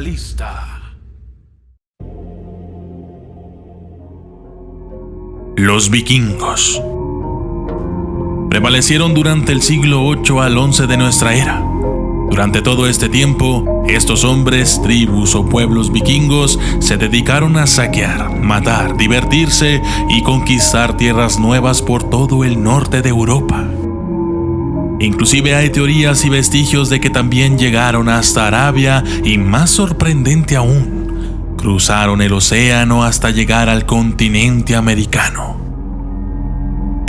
lista. Los vikingos prevalecieron durante el siglo 8 al 11 de nuestra era. Durante todo este tiempo, estos hombres, tribus o pueblos vikingos se dedicaron a saquear, matar, divertirse y conquistar tierras nuevas por todo el norte de Europa. Inclusive hay teorías y vestigios de que también llegaron hasta Arabia y, más sorprendente aún, cruzaron el océano hasta llegar al continente americano.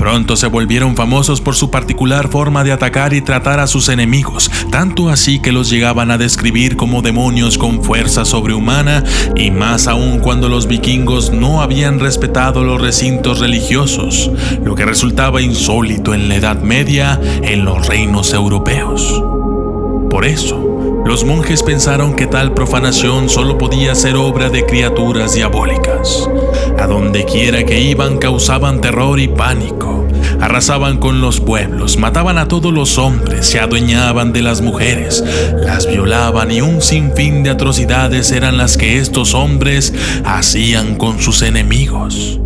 Pronto se volvieron famosos por su particular forma de atacar y tratar a sus enemigos, tanto así que los llegaban a describir como demonios con fuerza sobrehumana, y más aún cuando los vikingos no habían respetado los recintos religiosos, lo que resultaba insólito en la Edad Media en los reinos europeos. Por eso, los monjes pensaron que tal profanación solo podía ser obra de criaturas diabólicas. A donde quiera que iban causaban terror y pánico, arrasaban con los pueblos, mataban a todos los hombres, se adueñaban de las mujeres, las violaban y un sinfín de atrocidades eran las que estos hombres hacían con sus enemigos.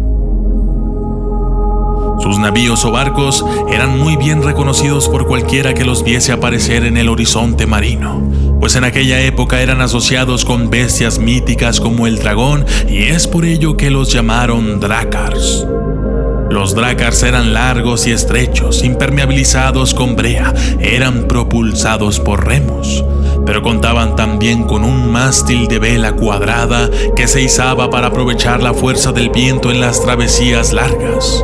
Sus navíos o barcos eran muy bien reconocidos por cualquiera que los viese aparecer en el horizonte marino, pues en aquella época eran asociados con bestias míticas como el dragón, y es por ello que los llamaron drácars. Los drácars eran largos y estrechos, impermeabilizados con brea, eran propulsados por remos, pero contaban también con un mástil de vela cuadrada que se izaba para aprovechar la fuerza del viento en las travesías largas.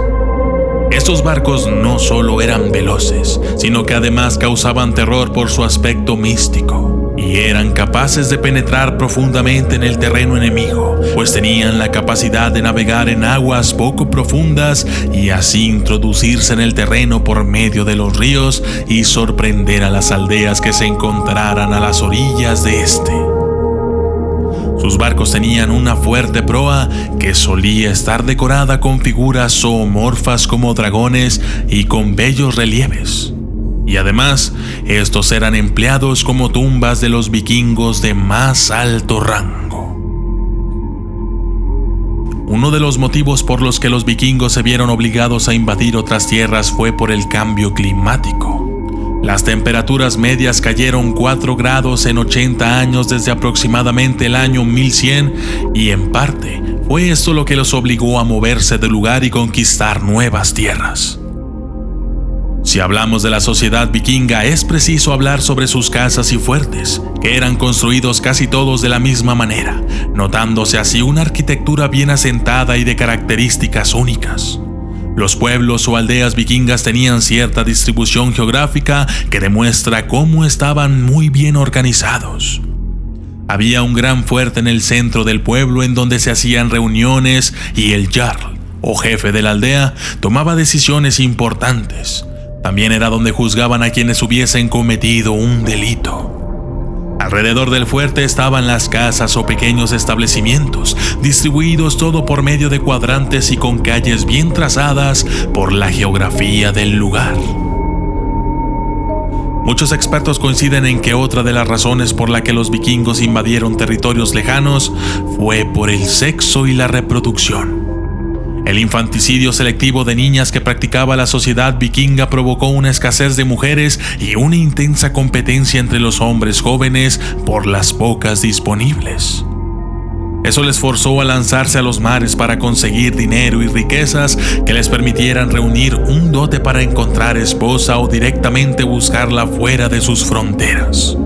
Estos barcos no solo eran veloces, sino que además causaban terror por su aspecto místico, y eran capaces de penetrar profundamente en el terreno enemigo, pues tenían la capacidad de navegar en aguas poco profundas y así introducirse en el terreno por medio de los ríos y sorprender a las aldeas que se encontraran a las orillas de este. Sus barcos tenían una fuerte proa que solía estar decorada con figuras zoomorfas como dragones y con bellos relieves. Y además, estos eran empleados como tumbas de los vikingos de más alto rango. Uno de los motivos por los que los vikingos se vieron obligados a invadir otras tierras fue por el cambio climático. Las temperaturas medias cayeron 4 grados en 80 años desde aproximadamente el año 1100, y en parte fue esto lo que los obligó a moverse del lugar y conquistar nuevas tierras. Si hablamos de la sociedad vikinga, es preciso hablar sobre sus casas y fuertes, que eran construidos casi todos de la misma manera, notándose así una arquitectura bien asentada y de características únicas. Los pueblos o aldeas vikingas tenían cierta distribución geográfica que demuestra cómo estaban muy bien organizados. Había un gran fuerte en el centro del pueblo en donde se hacían reuniones y el jarl, o jefe de la aldea, tomaba decisiones importantes. También era donde juzgaban a quienes hubiesen cometido un delito. Alrededor del fuerte estaban las casas o pequeños establecimientos, distribuidos todo por medio de cuadrantes y con calles bien trazadas por la geografía del lugar. Muchos expertos coinciden en que otra de las razones por la que los vikingos invadieron territorios lejanos fue por el sexo y la reproducción. El infanticidio selectivo de niñas que practicaba la sociedad vikinga provocó una escasez de mujeres y una intensa competencia entre los hombres jóvenes por las pocas disponibles. Eso les forzó a lanzarse a los mares para conseguir dinero y riquezas que les permitieran reunir un dote para encontrar esposa o directamente buscarla fuera de sus fronteras.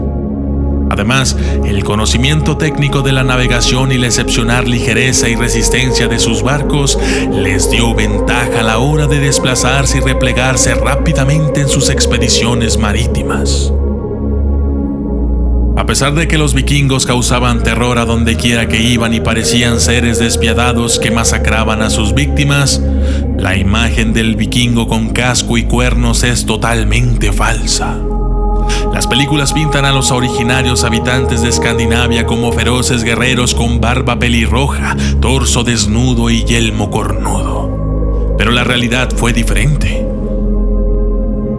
Además, el conocimiento técnico de la navegación y la excepcional ligereza y resistencia de sus barcos les dio ventaja a la hora de desplazarse y replegarse rápidamente en sus expediciones marítimas. A pesar de que los vikingos causaban terror a donde quiera que iban y parecían seres despiadados que masacraban a sus víctimas, la imagen del vikingo con casco y cuernos es totalmente falsa. Las películas pintan a los originarios habitantes de Escandinavia como feroces guerreros con barba pelirroja, torso desnudo y yelmo cornudo. Pero la realidad fue diferente.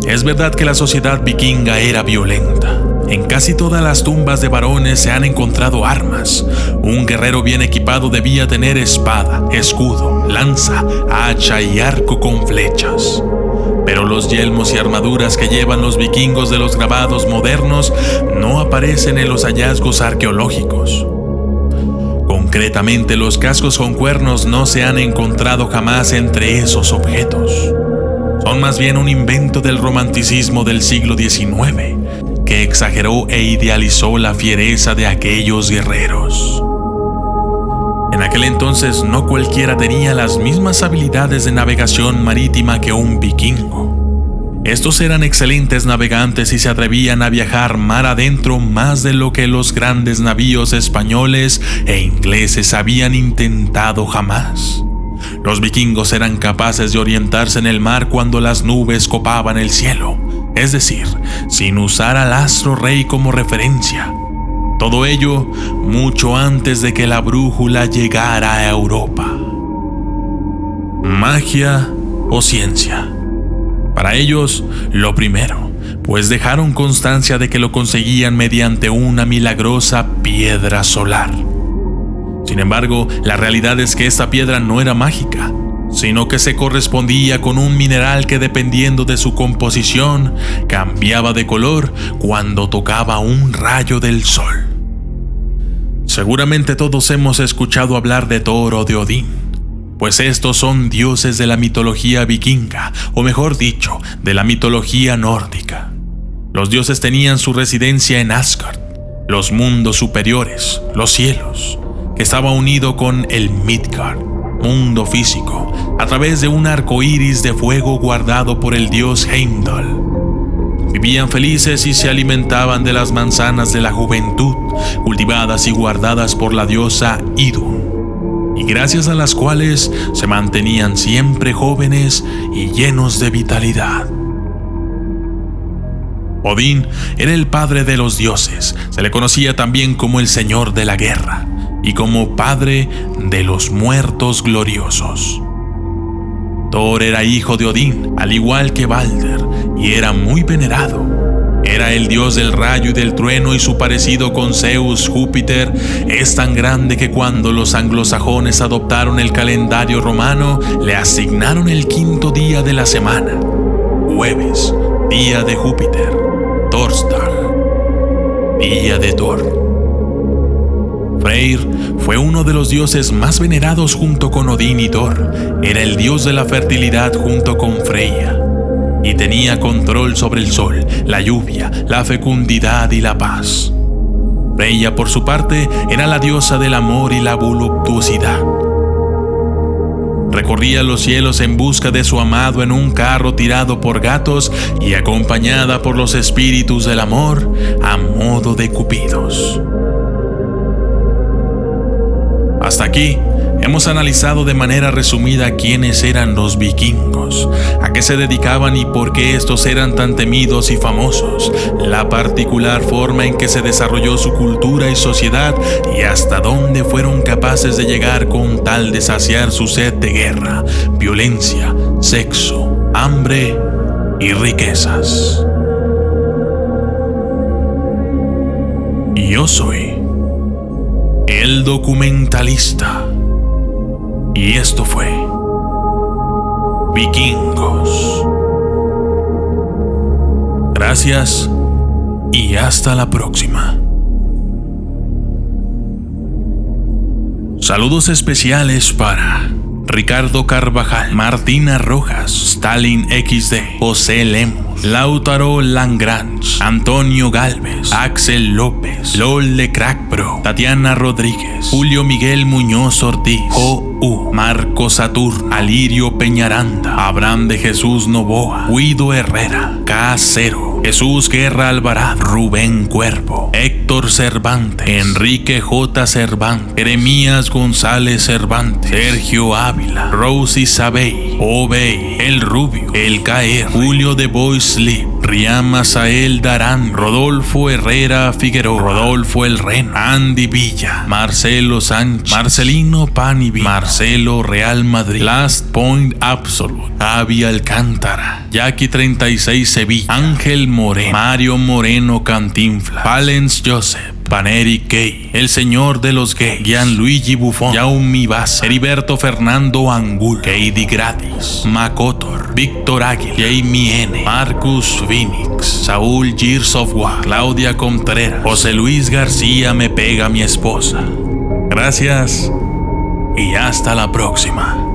Es verdad que la sociedad vikinga era violenta. en casi todas las tumbas de varones se han encontrado armas. Un guerrero bien equipado debía tener espada, escudo, lanza, hacha y arco con flechas. Pero los yelmos y armaduras que llevan los vikingos de los grabados modernos no aparecen en los hallazgos arqueológicos. Concretamente, los cascos con cuernos no se han encontrado jamás entre esos objetos. Son más bien un invento del romanticismo del siglo XIX, que exageró e idealizó la fiereza de aquellos guerreros. En aquel entonces no cualquiera tenía las mismas habilidades de navegación marítima que un vikingo. Estos eran excelentes navegantes y se atrevían a viajar mar adentro más de lo que los grandes navíos españoles e ingleses habían intentado jamás. Los vikingos eran capaces de orientarse en el mar cuando las nubes copaban el cielo, es decir, sin usar al astro rey como referencia. Todo ello mucho antes de que la brújula llegara a Europa. Magia o ciencia. Para ellos, lo primero, pues dejaron constancia de que lo conseguían mediante una milagrosa piedra solar. Sin embargo, la realidad es que esta piedra no era mágica, sino que se correspondía con un mineral que, dependiendo de su composición, cambiaba de color cuando tocaba un rayo del sol. Seguramente todos hemos escuchado hablar de Thor o de Odín, pues estos son dioses de la mitología vikinga, o mejor dicho, de la mitología nórdica. Los dioses tenían su residencia en Asgard, los mundos superiores, los cielos, que estaba unido con el Midgard, mundo físico, a través de un arco iris de fuego guardado por el dios Heimdall. Vivían felices y se alimentaban de las manzanas de la juventud, cultivadas y guardadas por la diosa Idun, y gracias a las cuales se mantenían siempre jóvenes y llenos de vitalidad. Odín era el padre de los dioses, se le conocía también como el señor de la guerra y como padre de los muertos gloriosos. Thor era hijo de Odín, al igual que Balder, y era muy venerado. Era el dios del rayo y del trueno, y su parecido con Zeus, Júpiter, es tan grande que cuando los anglosajones adoptaron el calendario romano, le asignaron el quinto día de la semana, jueves, día de Júpiter, Torsdag, día de Thor. Freyr fue uno de los dioses más venerados junto con Odín y Thor. Era el dios de la fertilidad junto con Freya, y tenía control sobre el sol, la lluvia, la fecundidad y la paz. Freya, por su parte, era la diosa del amor y la voluptuosidad. Recorría los cielos en busca de su amado en un carro tirado por gatos y acompañada por los espíritus del amor a modo de cupidos. Hasta aquí hemos analizado de manera resumida quiénes eran los vikingos, a qué se dedicaban y por qué estos eran tan temidos y famosos, la particular forma en que se desarrolló su cultura y sociedad y hasta dónde fueron capaces de llegar con tal de saciar su sed de guerra, violencia, sexo, hambre y riquezas. Yo soy el documentalista. Y esto fue Vikingos. Gracias y hasta la próxima. Saludos especiales para Ricardo Carvajal, Martina Rojas, Stalin XD, José Lemos, Lautaro Langrange, Antonio Galvez, Axel López, LOL de Crack Pro, Tatiana Rodríguez, Julio Miguel Muñoz Ortiz, Jo-U, Marco Saturno, Alirio Peñaranda, Abraham de Jesús Novoa, Guido Herrera, K0, Jesús Guerra Alvarado, Rubén Cuervo, Héctor Cervantes, Enrique J. Cervantes, Jeremías González Cervantes, Sergio Ávila, Rosy Sabey, Obey, El Rubio, El Caer, Julio de Bois Luis Lee, Riam Asael Darán, Rodolfo Herrera Figueroa, Rodolfo El Ren, Andy Villa, Marcelo Sánchez, Marcelino Panibi, Marcelo Real Madrid, Last Point Absolute, Avi Alcántara, Jackie 36 Sevilla, Ángel Moreno, Mario Moreno Cantinflas, Valens Joseph, Paneri Gay, El Señor de los Gays, Gianluigi Buffon, Jaume Baza, Heriberto Fernando Angul, Katie Gratis, Makotor, Víctor Águila, Jamie N, Marcus Phoenix, Saúl Gears of War, Claudia Contreras, José Luis García Me Pega Mi Esposa. Gracias y hasta la próxima.